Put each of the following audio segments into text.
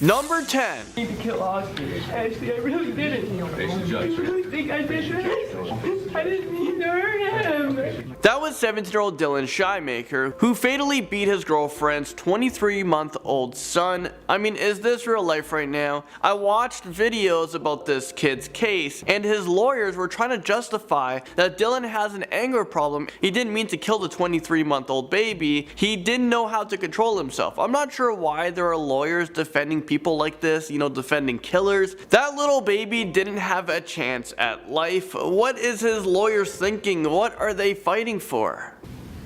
Number 10. I need to kill Oscar. Ashley, I really didn't. I really think I did that. I didn't mean to hurt him. That was 17-year-old Dylan Shymaker, who fatally beat his girlfriend's 23-month-old son. I mean, is this real life right now? I watched videos about this kid's case, and his lawyers were trying to justify that Dylan has an anger problem. He didn't mean to kill the 23-month-old baby. He didn't know how to control himself. I'm not sure why there are lawyers defending people like this, you know, defending killers. That little baby didn't have a chance at life. What is his lawyers thinking? What are they fighting for?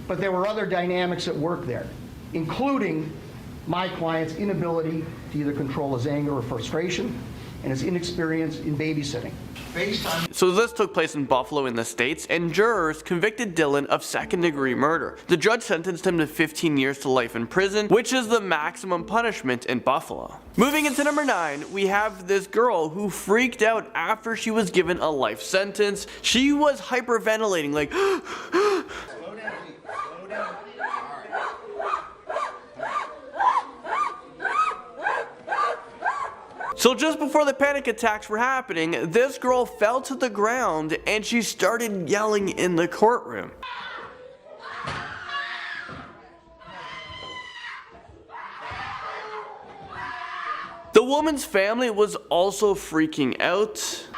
But there were other dynamics at work there, including my client's inability to either control his anger or frustration and his inexperience in babysitting. So this took place in Buffalo in the States, and jurors convicted Dylan of second-degree murder. The judge sentenced him to 15 years to life in prison, which is the maximum punishment in Buffalo. Moving into number 9, we have this girl who freaked out after she was given a life sentence. She was hyperventilating, like Slow down, slow down. So just before the panic attacks were happening, this girl fell to the ground and she started yelling in the courtroom. The woman's family was also freaking out.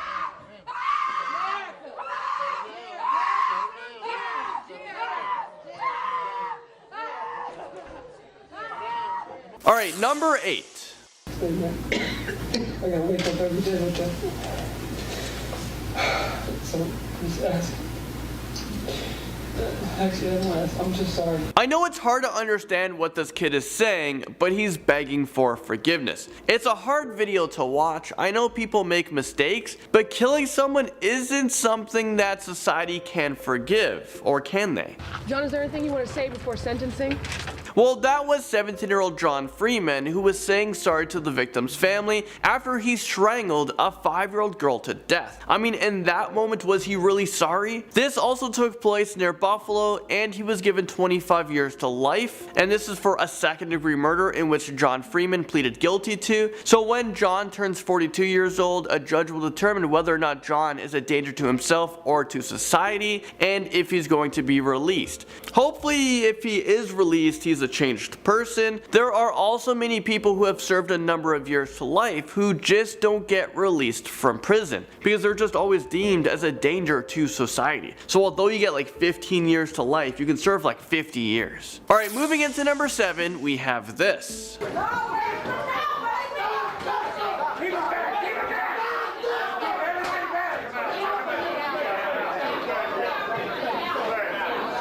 Alright, number 8. I gotta wake up every day with that. So, just ask. Actually, I don't ask. I'm just sorry. I know it's hard to understand what this kid is saying, but he's begging for forgiveness. It's a hard video to watch. I know people make mistakes, but killing someone isn't something that society can forgive, or can they? John, is there anything you want to say before sentencing? Well, that was 17-year-old John Freeman, who was saying sorry to the victim's family after he strangled a 5-year-old girl to death. I mean, in that moment, was he really sorry? This also took place near Buffalo, and he was given 25 years to life, and this is for a second-degree murder in which John Freeman pleaded guilty to. So when John turns 42 years old, a judge will determine whether or not John is a danger to himself or to society, and if he's going to be released. Hopefully, if he is released, he's a changed person. There are also many people who have served a number of years to life who just don't get released from prison because they're just always deemed as a danger to society. So although you get like 15 years to life, you can serve like 50 years. Alright, moving into number 7, we have this.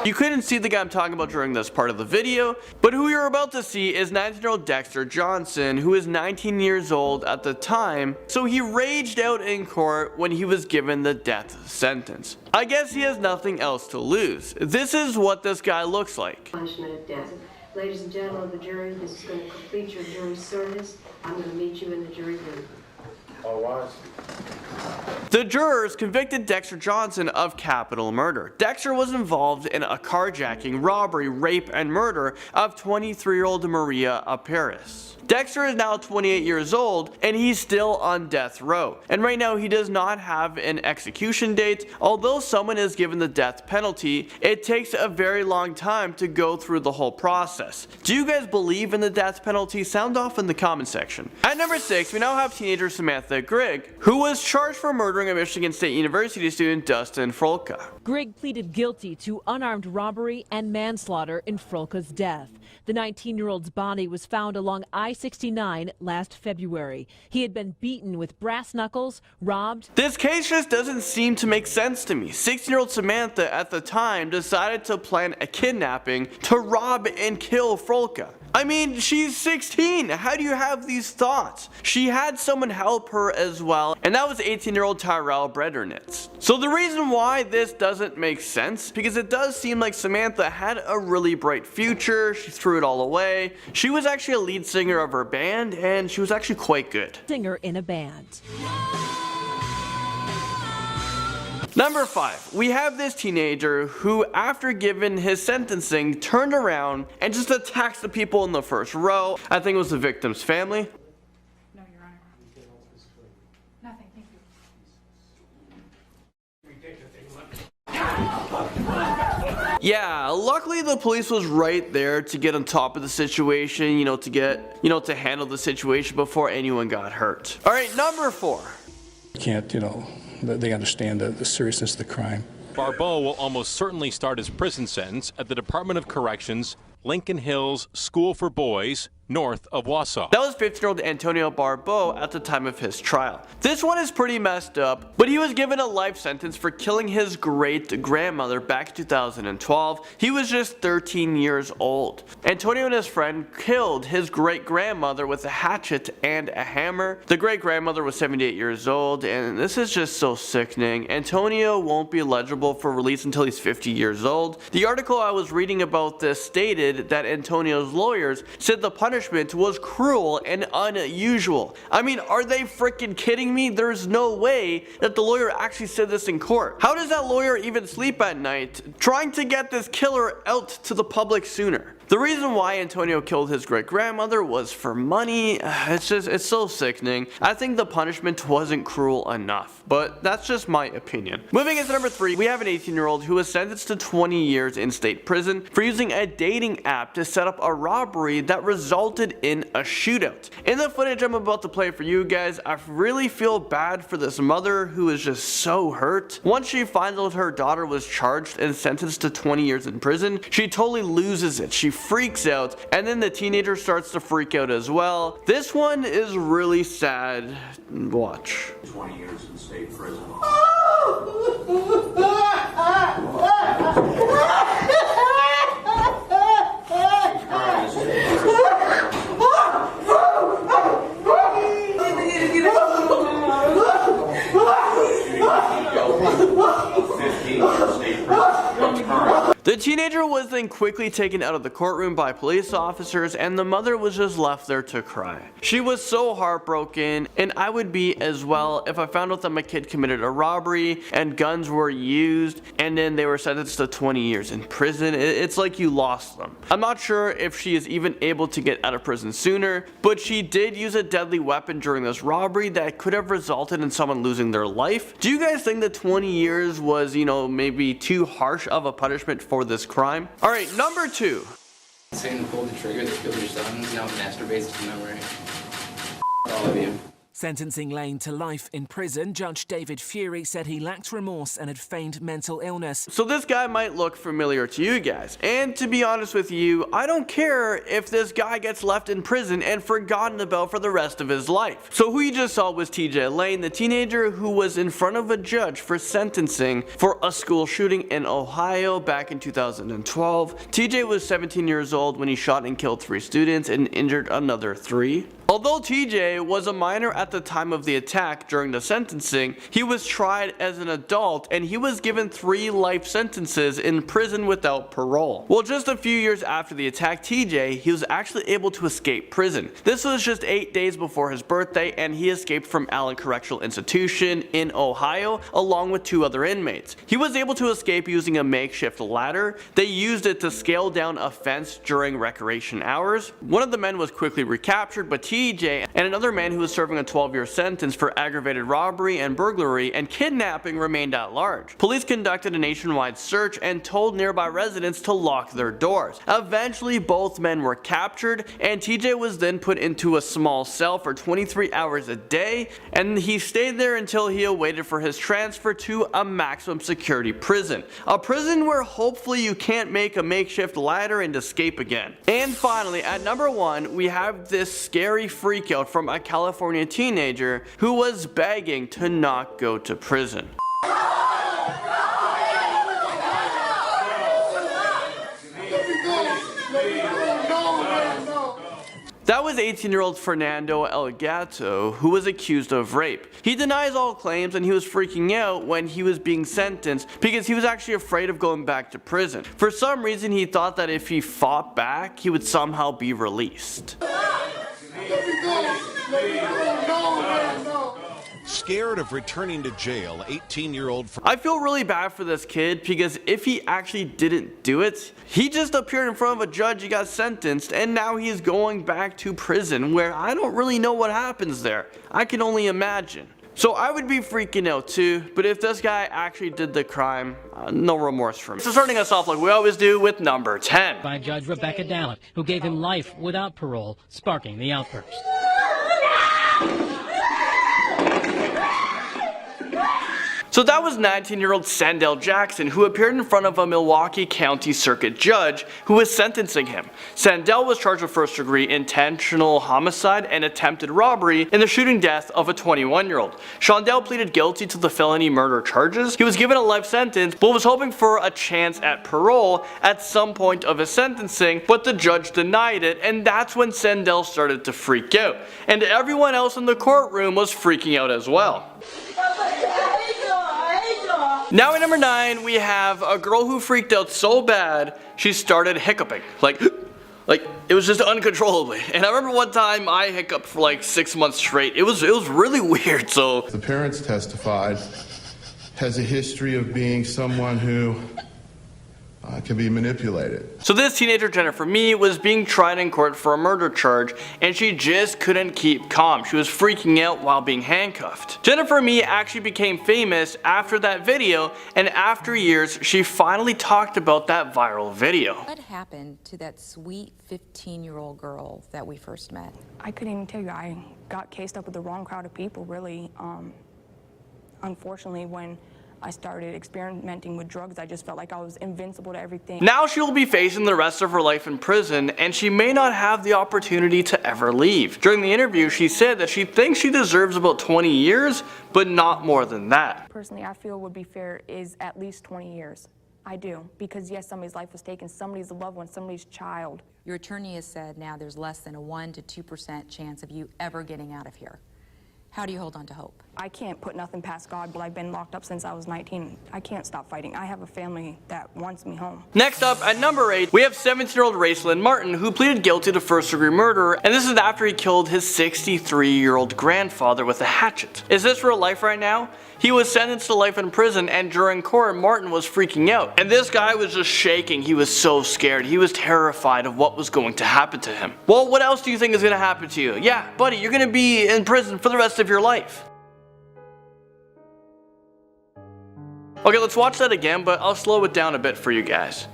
You couldn't see the guy I'm talking about during this part of the video, but who you're about to see is 19-year-old Dexter Johnson, who is 19 years old at the time, so he raged out in court when he was given the death sentence. I guess he has nothing else to lose. This is what this guy looks like. Punishment of death. Ladies and gentlemen of the jury, this is going to complete your jury service. I'm going to meet you in the jury room. All rise. The jurors convicted Dexter Johnson of capital murder. Dexter was involved in a carjacking, robbery, rape, and murder of 23-year-old Maria Paris. Dexter is now 28 years old, and he's still on death row. And right now he does not have an execution date. Although someone is given the death penalty, it takes a very long time to go through the whole process. Do you guys believe in the death penalty? Sound off in the comment section. At number 6, we now have teenager Samantha Grigg, who was charged for murdering a Michigan State University student, Dustin Frolka. Grigg pleaded guilty to unarmed robbery and manslaughter in Frolka's death. The 19-year-old's body was found along I-69 last February. He had been beaten with brass knuckles, robbed. This case just doesn't seem to make sense to me. 16-year-old Samantha at the time decided to plan a kidnapping to rob and kill Frolka. I mean, she's 16. How do you have these thoughts? She had someone help her as well, and that was 18-year-old Tyrell Bredernitz. So the reason why this doesn't make sense, because it does seem like Samantha had a really bright future. She threw it all away. She was actually a lead singer of her band, and she was actually quite good. Singer in a band. Number 5, we have this teenager who, after given his sentencing, turned around and just attacks the people in the first row. I think it was the victim's family. Yeah, luckily the police was right there to get on top of the situation, to handle the situation before anyone got hurt. Alright, number 4. Can't, they understand the seriousness of the crime. Barbeau will almost certainly start his prison sentence at the Department of Corrections, Lincoln Hills School for Boys, north of Wausau. That was 15-year-old Antonio Barbeau at the time of his trial. This one is pretty messed up, but he was given a life sentence for killing his great-grandmother back in 2012. He was just 13 years old. Antonio and his friend killed his great-grandmother with a hatchet and a hammer. The great-grandmother was 78 years old, and this is just so sickening. Antonio won't be eligible for release until he's 50 years old. The article I was reading about this stated that Antonio's lawyers said the punishment was cruel and unusual. I mean, are they freaking kidding me? There's no way that the lawyer actually said this in court. How does that lawyer even sleep at night trying to get this killer out to the public sooner? The reason why Antonio killed his great-grandmother was for money. It's so sickening. I think the punishment wasn't cruel enough, but that's just my opinion. Moving into number 3, we have an 18-year-old who was sentenced to 20 years in state prison for using a dating app to set up a robbery that resulted in a shootout. In the footage I'm about to play for you guys, I really feel bad for this mother who is just so hurt. Once she finds out her daughter was charged and sentenced to 20 years in prison, she totally loses it. She freaks out, and then the teenager starts to freak out as well. This one is really sad. Watch. 20 years in state prison. The teenager was then quickly taken out of the courtroom by police officers, and the mother was just left there to cry. She was so heartbroken, and I would be as well if I found out that my kid committed a robbery and guns were used and then they were sentenced to 20 years in prison. It's like you lost them. I'm not sure if she is even able to get out of prison sooner, but she did use a deadly weapon during this robbery that could have resulted in someone losing their life. Do you guys think that 20 years was, maybe too harsh of a punishment for this crime? Alright, number 2. Saying to pull the trigger that killed your son now masturbates to memory. All of you. Sentencing Lane to life in prison, Judge David Fury said he lacked remorse and had feigned mental illness. So this guy might look familiar to you guys, and to be honest with you, I don't care if this guy gets left in prison and forgotten about for the rest of his life. So who you just saw was TJ Lane, the teenager who was in front of a judge for sentencing for a school shooting in Ohio back in 2012. TJ was 17 years old when he shot and killed 3 students and injured another 3. Although TJ was a minor at the time of the attack during the sentencing, he was tried as an adult and he was given 3 life sentences in prison without parole. Well, just a few years after the attack, TJ, he was actually able to escape prison. This was just 8 days before his birthday, and he escaped from Allen Correctional Institution in Ohio along with 2 other inmates. He was able to escape using a makeshift ladder. They used it to scale down a fence during recreation hours. One of the men was quickly recaptured, but TJ and another man who was serving a 12-year sentence for aggravated robbery and burglary and kidnapping remained at large. Police conducted a nationwide search and told nearby residents to lock their doors. Eventually, both men were captured, and TJ was then put into a small cell for 23 hours a day, and he stayed there until he awaited for his transfer to a maximum security prison. A prison where hopefully you can't make a makeshift ladder and escape again. And finally, at number 1, we have this scary freakout from a California teenager who was begging to not go to prison. That was 18-year-old Fernando Elgato, who was accused of rape. He denies all claims, and he was freaking out when he was being sentenced because he was actually afraid of going back to prison. For some reason, he thought that if he fought back, he would somehow be released. Scared of returning to jail, 18-year-old... I feel really bad for this kid because if he actually didn't do it, he just appeared in front of a judge, he got sentenced, and now he's going back to prison where I don't really know what happens there. I can only imagine. So I would be freaking out too, but if this guy actually did the crime, no remorse for me. So starting us off like we always do with number 10. By Judge Rebecca Dallett, who gave him life without parole, sparking the outburst. So that was 19-year-old Sandell Jackson, who appeared in front of a Milwaukee County Circuit judge who was sentencing him. Sandell was charged with first-degree intentional homicide and attempted robbery in the shooting death of a 21-year-old. Sandell pleaded guilty to the felony murder charges. He was given a life sentence, but was hoping for a chance at parole at some point of his sentencing, but the judge denied it, and that's when Sandell started to freak out. And everyone else in the courtroom was freaking out as well. Now at number 9, we have a girl who freaked out so bad, she started hiccuping. Like it was just uncontrollably. And I remember one time I hiccuped for like 6 months straight. It was really weird, so. The parents testified, has a history of being someone who can be manipulated. So this teenager, Jennifer Mee, was being tried in court for a murder charge, and she just couldn't keep calm. She was freaking out while being handcuffed. Jennifer Mee actually became famous after that video, and after years, she finally talked about that viral video. What happened to that sweet 15-year-old girl that we first met? I couldn't even tell you. I got cased up with the wrong crowd of people, really. Unfortunately, when I started experimenting with drugs, I just felt like I was invincible to everything. Now she will be facing the rest of her life in prison, and she may not have the opportunity to ever leave. During the interview, she said that she thinks she deserves about 20 years, but not more than that. Personally, I feel would be fair is at least 20 years. I do, because yes, somebody's life was taken, somebody's a loved one, somebody's child. Your attorney has said now there's less than a 1 to 2% chance of you ever getting out of here. How do you hold on to hope? I can't put nothing past God, but I've been locked up since I was 19. I can't stop fighting. I have a family that wants me home. Next up, at number 8, we have 17-year-old Racelyn Martin, who pleaded guilty to first-degree murder, and this is after he killed his 63-year-old grandfather with a hatchet. Is this real life right now? He was sentenced to life in prison, and during court, Martin was freaking out. And this guy was just shaking. He was so scared. He was terrified of what was going to happen to him. Well, what else do you think is going to happen to you? Yeah, buddy, you're going to be in prison for the rest of your life. Okay, let's watch that again, but I'll slow it down a bit for you guys.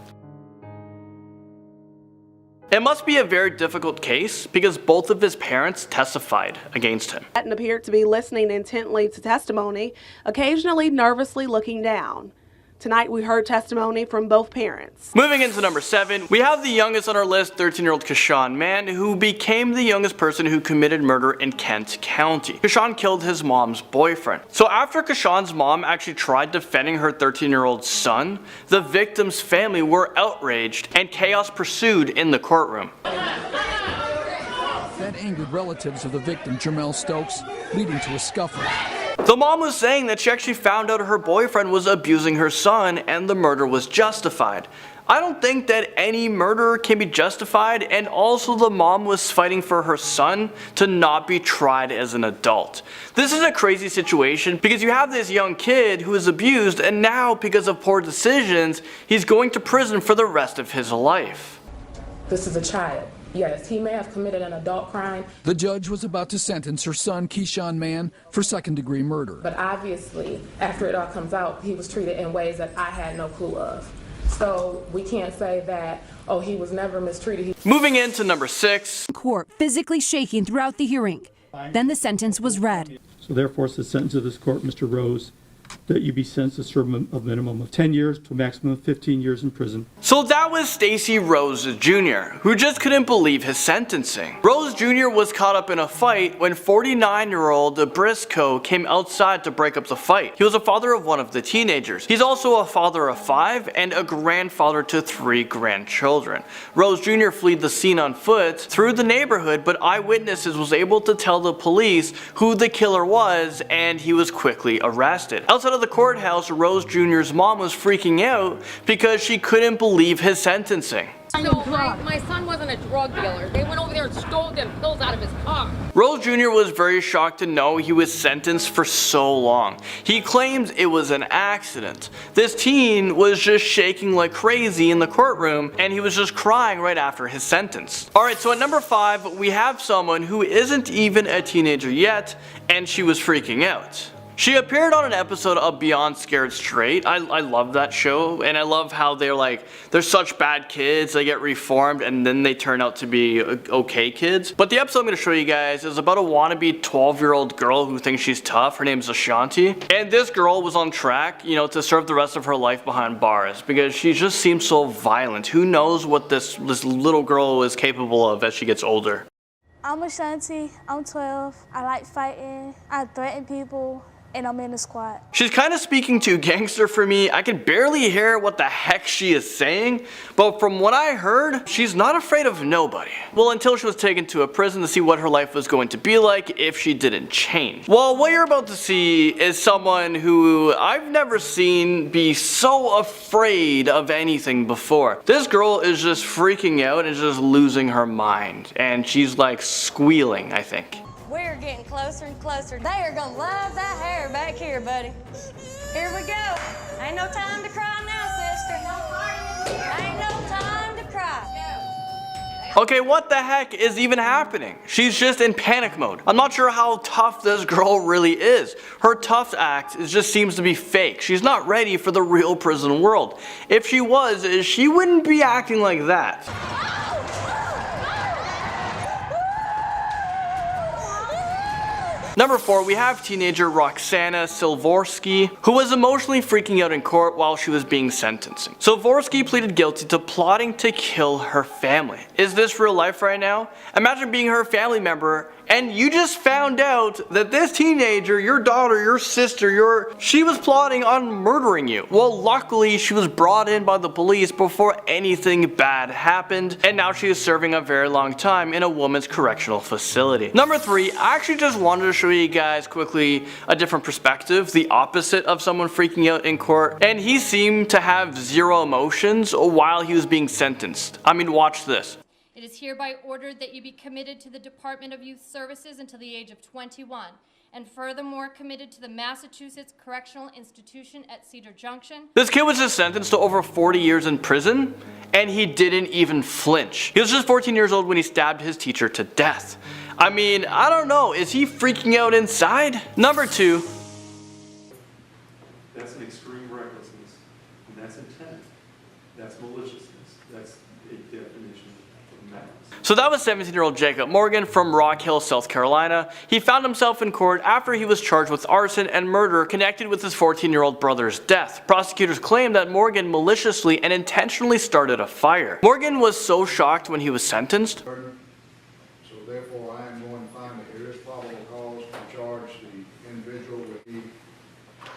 It must be a very difficult case because both of his parents testified against him. Patton appeared to be listening intently to testimony, occasionally nervously looking down. Tonight we heard testimony from both parents. Moving into number 7, we have the youngest on our list, 13-year-old Kashawn Mann, who became the youngest person who committed murder in Kent County. Kashawn killed his mom's boyfriend. So after Kashawn's mom actually tried defending her 13-year-old son, the victim's family were outraged and chaos pursued in the courtroom. That angered relatives of the victim, Jermel Stokes, leading to a scuffle. The mom was saying that she actually found out her boyfriend was abusing her son and the murder was justified. I don't think that any murder can be justified, and also the mom was fighting for her son to not be tried as an adult. This is a crazy situation because you have this young kid who is abused, and now because of poor decisions, he's going to prison for the rest of his life. This is a child. Yes, he may have committed an adult crime. The judge was about to sentence her son, Kashawn Mann, for second-degree murder. But obviously, after it all comes out, he was treated in ways that I had no clue of. So we can't say that, oh, he was never mistreated. Moving into number 6. Court physically shaking throughout the hearing. Then the sentence was read. So therefore, it's the sentence of this court, Mr. Rose, that you be sentenced to serve a minimum of 10 years to a maximum of 15 years in prison. So that was Stacy Rose Jr., who just couldn't believe his sentencing. Rose Jr. was caught up in a fight when 49-year-old Briscoe came outside to break up the fight. He was a father of one of the teenagers. He's also a father of 5 and a grandfather to 3 grandchildren. Rose Jr. fled the scene on foot through the neighborhood, but eyewitnesses was able to tell the police who the killer was, and he was quickly arrested. Outside of the courthouse, Rose Jr.'s mom was freaking out because she couldn't believe his sentencing. So my son wasn't a drug dealer. They went over there and stole them pills out of his car. Rose Jr. was very shocked to know he was sentenced for so long. He claims it was an accident. This teen was just shaking like crazy in the courtroom, and he was just crying right after his sentence. Alright, so at number 5, we have someone who isn't even a teenager yet, and she was freaking out. She appeared on an episode of Beyond Scared Straight. I love that show, and I love how they're such bad kids, they get reformed, and then they turn out to be okay kids. But the episode I'm going to show you guys is about a wannabe 12-year-old girl who thinks she's tough. Her name's Ashanti. And this girl was on track, to serve the rest of her life behind bars, because she just seems so violent. Who knows what this little girl is capable of as she gets older. I'm Ashanti, I'm 12, I like fighting, I threaten people, and I'm in the squad. She's kind of speaking too gangster for me. I can barely hear what the heck she is saying, but from what I heard, she's not afraid of nobody. Well, until she was taken to a prison to see what her life was going to be like if she didn't change. Well, what you're about to see is someone who I've never seen be so afraid of anything before. This girl is just freaking out and just losing her mind, and she's like squealing, I think. We're getting closer and closer. They are gonna love that hair back here, buddy. Here we go. Ain't no time to cry now, sister. Ain't no time to cry. Okay, what the heck is even happening? She's just in panic mode. I'm not sure how tough this girl really is. Her tough act just seems to be fake. She's not ready for the real prison world. If she was, she wouldn't be acting like that. Number 4, we have teenager Roxana Silvorsky, who was emotionally freaking out in court while she was being sentenced. Silvorsky pleaded guilty to plotting to kill her family. Is this real life right now? Imagine being her family member and you just found out that this teenager, your daughter, your sister, she was plotting on murdering you. Well, luckily she was brought in by the police before anything bad happened, and now she is serving a very long time in a woman's correctional facility. Number 3, I actually just wanted to show you guys quickly a different perspective, the opposite of someone freaking out in court, and he seemed to have zero emotions while he was being sentenced. I mean, watch this. It is hereby ordered that you be committed to the Department of Youth Services until the age of 21, and furthermore committed to the Massachusetts Correctional Institution at Cedar Junction. This kid was just sentenced to over 40 years in prison, and he didn't even flinch. He was just 14 years old when he stabbed his teacher to death. I mean, I don't know, is he freaking out inside? Number 2. That's an extreme recklessness, and that's intent, that's maliciousness, that's a definition of malice. So that was 17-year-old Jacob Morgan from Rock Hill, South Carolina. He found himself in court after he was charged with arson and murder connected with his 14-year-old brother's death. Prosecutors claimed that Morgan maliciously and intentionally started a fire. Morgan was so shocked when he was sentenced. So therefore, I am going to find that there is probable cause to charge the individual with the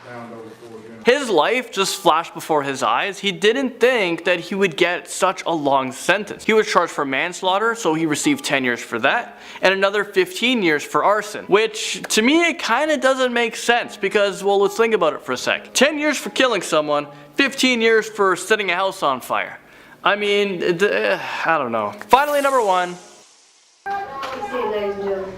found over 4 general. His life just flashed before his eyes. He didn't think that he would get such a long sentence. He was charged for manslaughter, so he received 10 years for that, and another 15 years for arson, which to me it kind of doesn't make sense because, well, let's think about it for a sec. 10 years for killing someone, 15 years for setting a house on fire. I mean, I don't know. Finally, number 1. See you, ladies and gentlemen.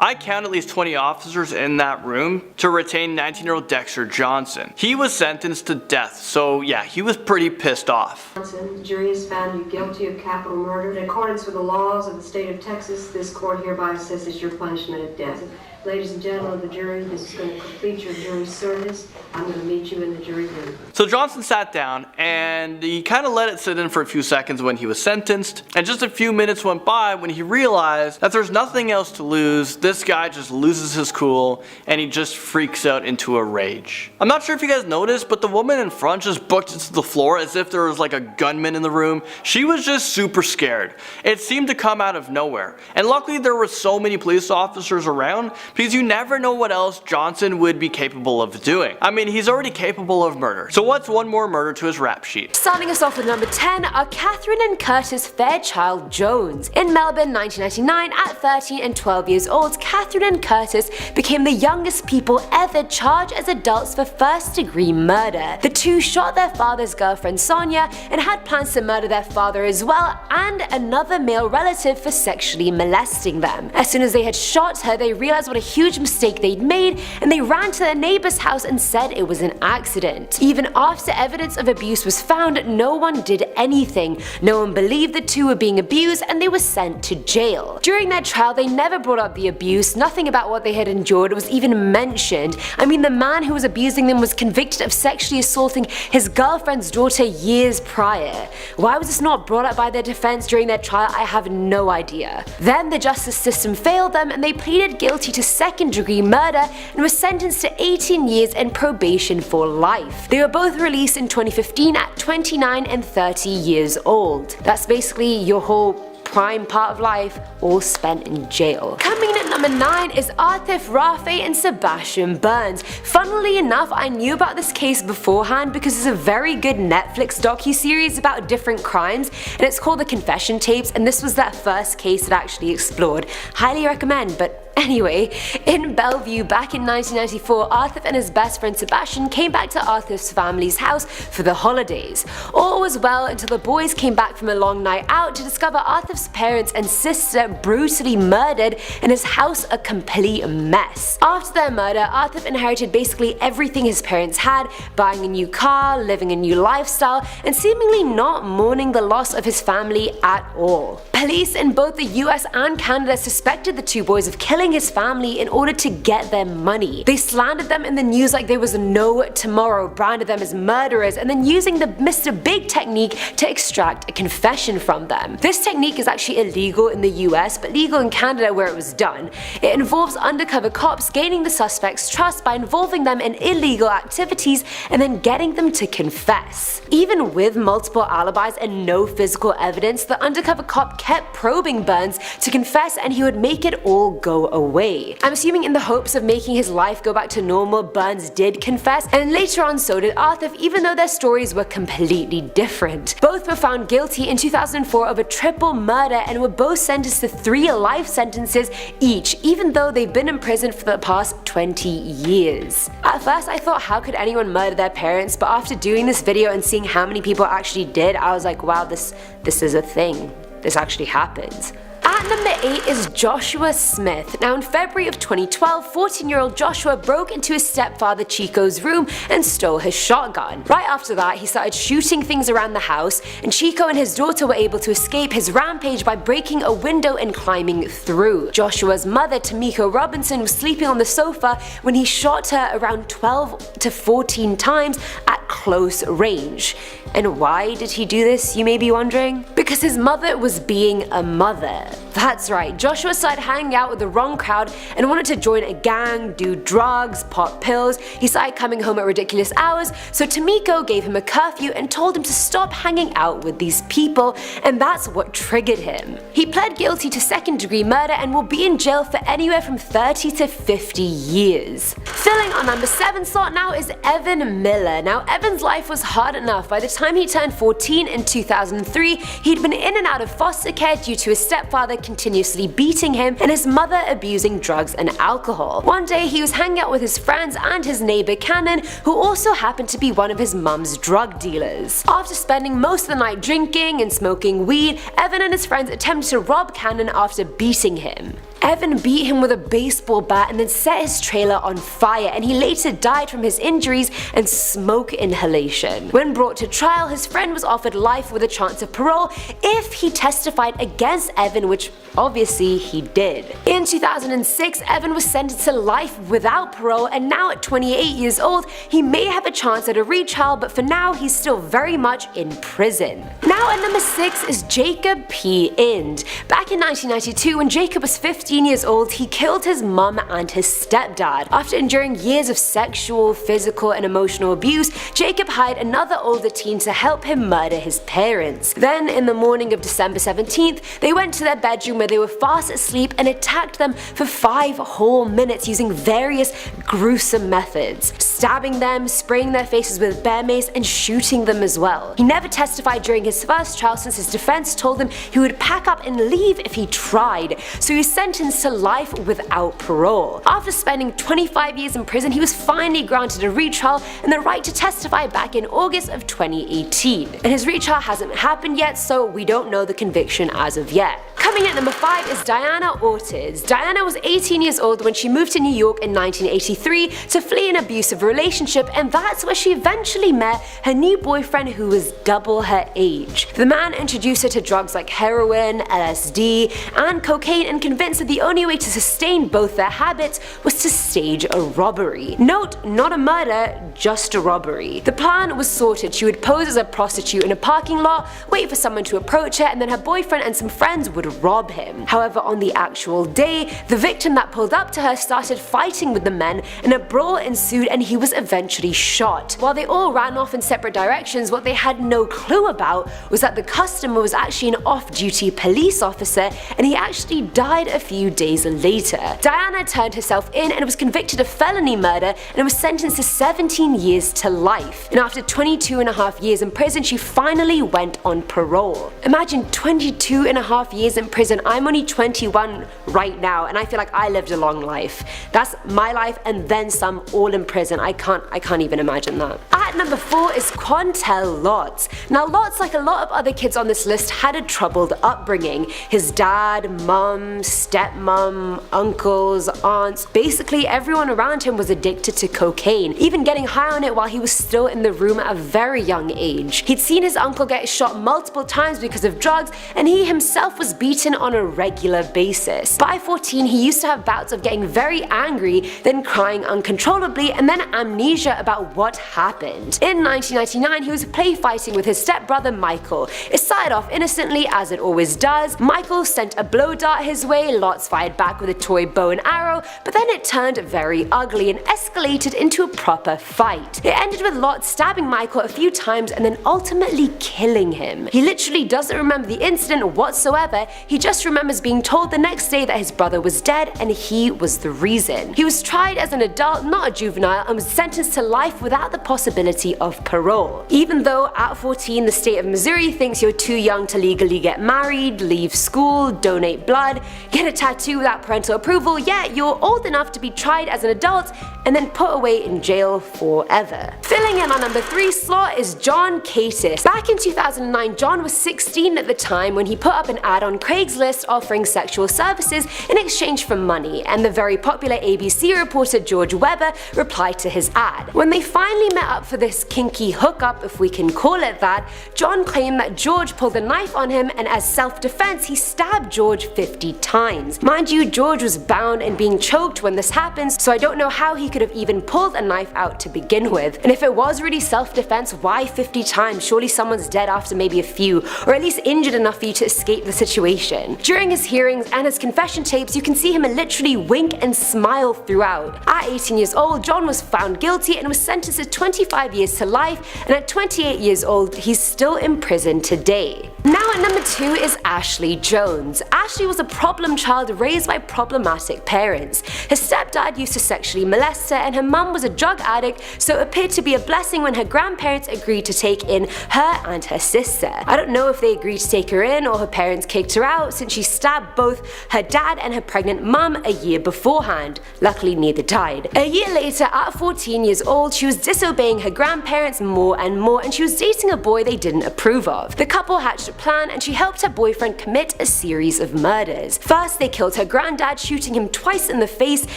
I count at least 20 officers in that room to retain 19-year-old Dexter Johnson. He was sentenced to death, so yeah, he was pretty pissed off. The jury has found you guilty of capital murder. In accordance with the laws of the state of Texas, this court hereby assesses your punishment of death. Ladies and gentlemen of the jury, this is going to complete your jury service. I'm going to meet you in the jury room. So Johnson sat down and he kind of let it sit in for a few seconds when he was sentenced, and just a few minutes went by when he realized that there's nothing else to lose. This guy just loses his cool and he just freaks out into a rage. I'm not sure if you guys noticed, but the woman in front just booked into the floor as if there was like a gunman in the room. She was just super scared. It seemed to come out of nowhere, and luckily there were so many police officers around because you never know what else Johnson would be capable of doing. I mean, he's already capable of murder, so what's one more murder to his rap sheet? Starting us off with number 10 are Catherine and Curtis Fairchild Jones. In Melbourne, 1999, at 13 and 12 years old, Catherine and Curtis became the youngest people ever charged as adults for first-degree murder. The two shot their father's girlfriend Sonia and had plans to murder their father as well and another male relative for sexually molesting them. As soon as they had shot her, they realized what a huge mistake they'd made and they ran to their neighbor's house and said it was an accident. Even after evidence of abuse was found, no one did anything. No one believed the two were being abused and they were sent to jail. During their trial, they never brought up the abuse. Nothing about what they had endured was even mentioned. I mean, the man who was abusing them was convicted of sexually assaulting his girlfriend's daughter years prior. Why was this not brought up by their defense during their trial? I have no idea. Then the justice system failed them and they pleaded guilty to second-degree murder and were sentenced to 18 years and probation for life. They were both released in 2015 at 29 and 30 years old. That's basically your whole prime part of life all spent in jail. Coming in at number 9 is Arthur Rafe and Sebastian Burns. Funnily enough, I knew about this case beforehand because there's a very good Netflix docu-series about different crimes and it's called The Confession Tapes, and this was that first case it actually explored. Highly recommend, but anyway, in Bellevue back in 1994, Arthur and his best friend Sebastian came back to Arthur's family's house for the holidays. All was well until the boys came back from a long night out to discover Arthur's parents and sister brutally murdered and his house a complete mess. After their murder, Arthur inherited basically everything his parents had, buying a new car, living a new lifestyle, and seemingly not mourning the loss of his family at all. Police in both the US and Canada suspected the two boys of killing his family in order to get their money. They slandered them in the news like there was no tomorrow, branded them as murderers, and then using the Mr. Big technique to extract a confession from them. This technique is actually illegal in the US but legal in Canada where it was done. It involves undercover cops gaining the suspect's trust by involving them in illegal activities and then getting them to confess. Even with multiple alibis and no physical evidence, the undercover cop kept probing Burns to confess and he would make it all go away. I'm assuming in the hopes of making his life go back to normal, Burns did confess, and later on so did Arthur, even though their stories were completely different. Both were found guilty in 2004 of a triple murder and were both sentenced to 3 life sentences each, even though they've been in prison for the past 20 years. At first I thought, how could anyone murder their parents, but after doing this video and seeing how many people actually did, I was like, wow, this is a thing. This actually happens. At number 8 is Joshua Smith. Now in February of 2012, 14-year-old Joshua broke into his stepfather Chico's room and stole his shotgun. Right after that, he started shooting things around the house, and Chico and his daughter were able to escape his rampage by breaking a window and climbing through. Joshua's mother, Tamiko Robinson, was sleeping on the sofa when he shot her around 12 to 14 times at close range. And why did he do this, you may be wondering? Because his mother was being a mother. That's right, Joshua started hanging out with the wrong crowd and wanted to join a gang, do drugs, pop pills. He started coming home at ridiculous hours, so Tamiko gave him a curfew and told him to stop hanging out with these people, and that's what triggered him. He pled guilty to second-degree murder and will be in jail for anywhere from 30 to 50 years. Filling our number 7 slot now is Evan Miller. Now Evan's life was hard enough. By the time he turned 14 in 2003, he'd been in and out of foster care due to his stepfather continuously beating him and his mother abusing drugs and alcohol. One day he was hanging out with his friends and his neighbor Cannon, who also happened to be one of his mum's drug dealers. After spending most of the night drinking and smoking weed, Evan and his friends attempted to rob Cannon after beating him. Evan beat him with a baseball bat and then set his trailer on fire, and he later died from his injuries and smoke inhalation. When brought to trial, his friend was offered life with a chance of parole if he testified against Evan, which obviously he did. In 2006, Evan was sentenced to life without parole, and now at 28 years old, he may have a chance at a retrial, but for now he's still very much in prison. Now Now at number 6 is Jacob P. Ind. Back in 1992, when Jacob was 15 years old, he killed his mum and his stepdad. After enduring years of sexual, physical, and emotional abuse, Jacob hired another older teen to help him murder his parents. Then, in the morning of December 17th, they went to their bedroom where they were fast asleep and attacked them for 5 whole minutes using various gruesome methods, stabbing them, spraying their faces with bear mace, and shooting them as well. He never testified during his first trial since his defense told him he would pack up and leave if he tried, so he was sentenced to life without parole. After spending 25 years in prison, he was finally granted a retrial and the right to testify back in August of 2018. And his retrial hasn't happened yet, so we don't know the conviction as of yet. Coming at number 5 is Diana Ortiz. Diana was 18 years old when she moved to New York in 1983 to flee an abusive relationship, and that's where she eventually met her new boyfriend who was double her age. The man introduced her to drugs like heroin, LSD, and cocaine and convinced that the only way to sustain both their habits was to stage a robbery. Note, not a murder, just a robbery. The plan was sorted. She would pose as a prostitute in a parking lot, wait for someone to approach her, and then her boyfriend and some friends would rob him. However, on the actual day, the victim that pulled up to her started fighting with the men and a brawl ensued and he was eventually shot. While they all ran off in separate directions, what they had no clue about was that the customer was actually an off-duty police officer and he actually died a few days later. Diana turned herself in and was convicted of felony murder and was sentenced to 17 years to life. And after 22.5 years in prison, she finally went on parole. Imagine 22.5 years in prison. I'm only 21 right now and I feel like I lived a long life. That's my life and then some, all in prison. I can't even imagine that. At number 4 is Quantel Lotz. Now Lotz, like a lot of other kids on this list, had a troubled upbringing. His dad, mum, stepmom, uncles, aunts, basically everyone around him was addicted to cocaine, even getting high on it while he was still in the room at a very young age. He'd seen his uncle get shot multiple times because of drugs and he himself was beaten on a regular basis. By 14, he used to have bouts of getting very angry, then crying uncontrollably, and then amnesia about what happened. In 1999, he was play fighting with his stepbrother Michael. It started off innocently, as it always does. Michael sent a blow dart his way, Lotz fired back with a toy bow and arrow, but then it turned very ugly and escalated into a proper fight. It ended with Lotz stabbing Michael a few times and then ultimately killing him. He literally doesn't remember the incident whatsoever, he just remembers being told the next day that his brother was dead and he was the reason. He was tried as an adult, not a juvenile, and was sentenced to life without the possibility of parole. Even though at 14 the state of Missouri thinks you're too young to legally get married, leave school, donate blood, get a tattoo without parental approval, yet you're old enough to be tried as an adult and then put away in jail forever. Filling in on number 3 slot is John Catis. Back in 2009, John was 16 at the time when he put up an ad on Craigslist offering sexual services in exchange for money, and the very popular ABC reporter George Webber replied to his ad. When they finally met up for this kinky hookup, if we can call it that, John claimed that George pulled a knife on him and as self-defense he stabbed George 50 times. Mind you, George was bound and being choked when this happens, so I don't know how he could have even pulled a knife out to begin with. And if it was really self-defense, why 50 times? Surely someone's dead after maybe a few, or at least injured enough for you to escape the situation. During his hearings and his confession tapes, you can see him literally wink and smile throughout. At 18 years old, John was found guilty and was sentenced to 25 years to life, and at 28 years old, he's still in prison today. Now at number 2 is Ashley Jones. Ashley was a problem child raised by problematic parents. Her stepdad used to sexually molest her and her mum was a drug addict, so it appeared to be a blessing when her grandparents agreed to take in her and her sister. I don't know if they agreed to take her in or her parents kicked her out, since she stabbed both her dad and her pregnant mum a year beforehand. Luckily neither died. A year later, at 14 years old, she was disobeying her grandparents more and more, and she was dating a boy they didn't approve of. The couple hatched a plan and she helped her boyfriend commit a series of murders. First they killed her granddad, shooting him twice in the face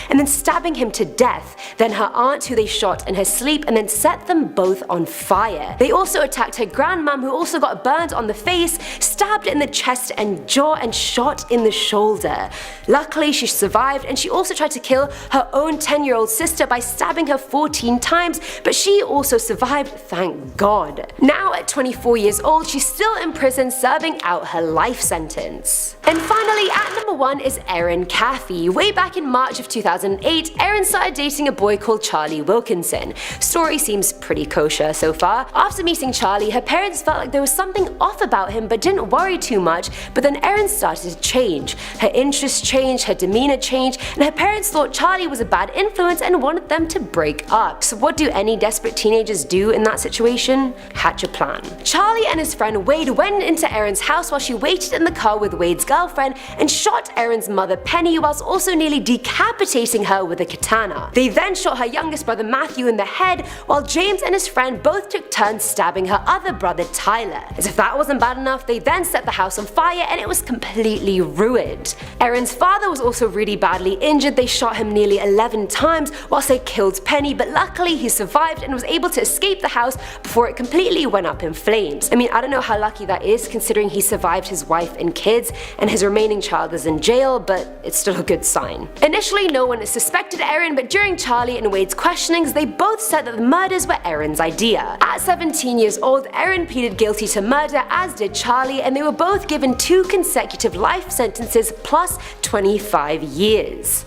and then stabbing him to death, then her aunt who they shot in her sleep and then set them both on fire. They also attacked her grandmom, who also got burned on the face, stabbed in the chest and jaw and shot in the shoulder. Luckily, she survived, and she also tried to kill her own 10-year-old sister by stabbing her 14 times, but she also survived, thank God. Now at 24 years old, she's still in prison serving out her life sentence. And finally, at number 1 is Erin Caffey. Way back in March of 2008, Erin started dating a boy called Charlie Wilkinson. Story seems pretty kosher so far. After meeting Charlie, her parents felt like there was something off about him but didn't worry too much, but then Erin started to change. Her interests changed, her demeanor changed, and her parents thought Charlie was a bad influence and wanted them to break up. So what do any desperate teenagers do in that situation? Hatch a plan. Charlie and his friend Wade went into Erin's house while she waited in the car with Wade's girlfriend and shot Erin's mother Penny whilst also nearly decapitating her with a katana. They then shot her youngest brother Matthew in the head, while James and his friend both took turns stabbing her other brother Tyler. As if that wasn't bad enough, they then set the house on fire and it was completely ruined. Erin's father was also really badly injured. They shot him nearly 11 times whilst they killed Penny, but luckily he survived and was able to escape the house before it completely went up in flames. I mean, I don't know how lucky that is considering he survived his wife and kids and his remaining child is in jail, but it's still a good sign. Initially, no one suspected Erin, but during Charlie and Wade's questionings, they both said that the murders were Erin's idea. At 17 years old, Erin pleaded guilty to murder, as did Charlie, and they were both given 2 consecutive life sentences plus 25 years.